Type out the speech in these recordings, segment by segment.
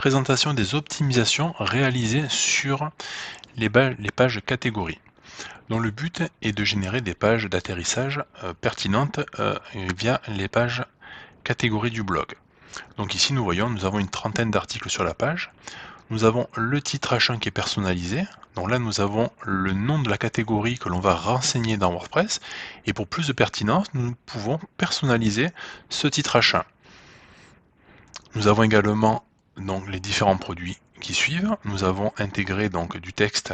présentation des optimisations réalisées sur les pages catégories, dont le but est de générer des pages d'atterrissage pertinentes via les pages catégories du blog. Donc ici nous voyons, nous avons une trentaine d'articles sur la page. Nous avons le titre H1 qui est personnalisé. Donc là nous avons le nom de la catégorie que l'on va renseigner dans WordPress. Et pour plus de pertinence, nous pouvons personnaliser ce titre H1. Nous avons également donc les différents produits qui suivent. Nous avons intégré donc du texte,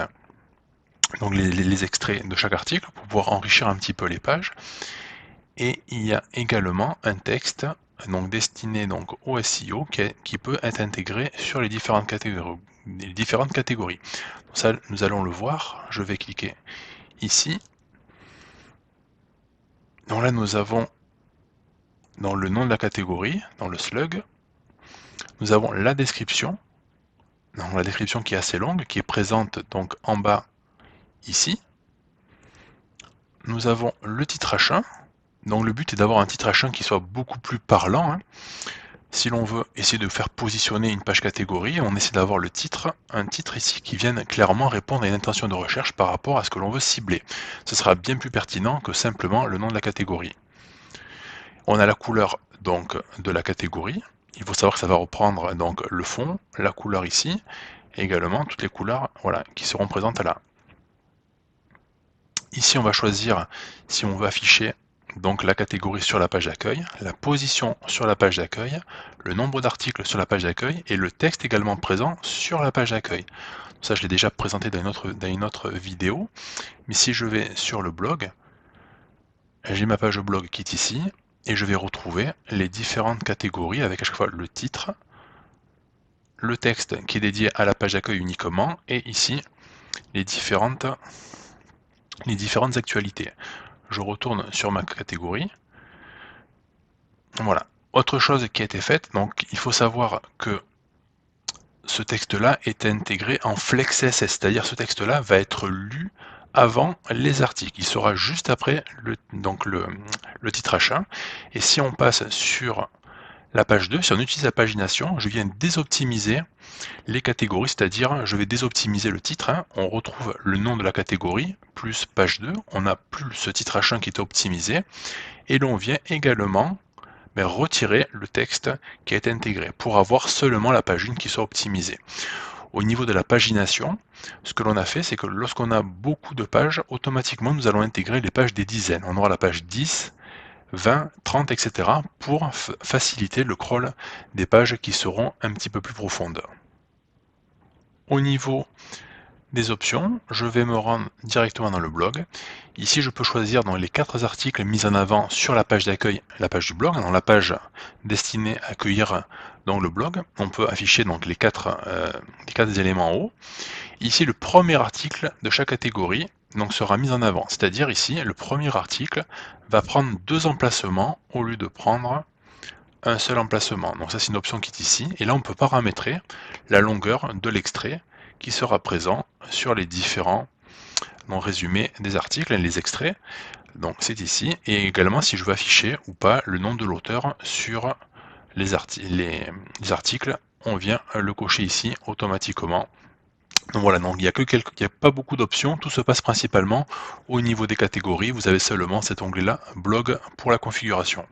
donc les extraits de chaque article pour pouvoir enrichir un petit peu les pages. Et il y a également un texte donc destiné donc au SEO qui peut être intégré sur les différentes catégories. Donc ça, nous allons le voir. Je vais cliquer ici. Donc là, nous avons dans le nom de la catégorie, dans le slug, nous avons la description. Donc la description qui est assez longue, qui est présente donc en bas ici. Nous avons le titre H1. Donc le but est d'avoir un titre H1 qui soit beaucoup plus parlant. Si l'on veut essayer de faire positionner une page catégorie, on essaie d'avoir un titre ici qui vienne clairement répondre à une intention de recherche par rapport à ce que l'on veut cibler. Ce sera bien plus pertinent que simplement le nom de la catégorie. On a la couleur donc de la catégorie. Il faut savoir que ça va reprendre donc le fond, la couleur ici, et également toutes les couleurs voilà, qui seront présentes là. Ici on va choisir si on veut afficher donc la catégorie sur la page d'accueil, la position sur la page d'accueil, le nombre d'articles sur la page d'accueil et le texte également présent sur la page d'accueil. Ça je l'ai déjà présenté dans une autre vidéo, mais si je vais sur le blog, j'ai ma page blog qui est ici, et je vais retrouver les différentes catégories avec à chaque fois le titre, le texte qui est dédié à la page d'accueil uniquement, et ici les différentes actualités. Je retourne sur ma catégorie. Voilà. Autre chose qui a été faite, donc il faut savoir que ce texte-là est intégré en FlexCSS, c'est-à-dire ce texte-là va être lu avant les articles. Il sera juste après le titre H1. Et si on passe sur la page 2, si on utilise la pagination, je viens désoptimiser les catégories, c'est-à-dire je vais désoptimiser le titre. On retrouve le nom de la catégorie plus page 2. On n'a plus ce titre H1 qui est optimisé. Et l'on vient également retirer le texte qui a été intégré pour avoir seulement la page 1 qui soit optimisée. Au niveau de la pagination, ce que l'on a fait, c'est que lorsqu'on a beaucoup de pages, automatiquement nous allons intégrer les pages des dizaines. On aura la page 10, 20, 30, etc. pour faciliter le crawl des pages qui seront un petit peu plus profondes. Au niveau des options, je vais me rendre directement dans le blog. Ici, je peux choisir dans les 4 articles mis en avant sur la page d'accueil, la page du blog, dans la page destinée à accueillir donc le blog. On peut afficher donc les 4 éléments en haut. Ici, le premier article de chaque catégorie donc, sera mis en avant. C'est-à-dire ici, le premier article va prendre 2 emplacements au lieu de prendre un seul emplacement. Donc ça, c'est une option qui est ici. Et là, on peut paramétrer la longueur de l'extrait qui sera présent sur les différents résumés des articles et les extraits. Donc c'est ici. Et également si je veux afficher ou pas le nom de l'auteur sur les articles, on vient le cocher ici automatiquement. Donc voilà, donc il n'y a pas beaucoup d'options, tout se passe principalement au niveau des catégories. Vous avez seulement cet onglet là, blog, pour la configuration.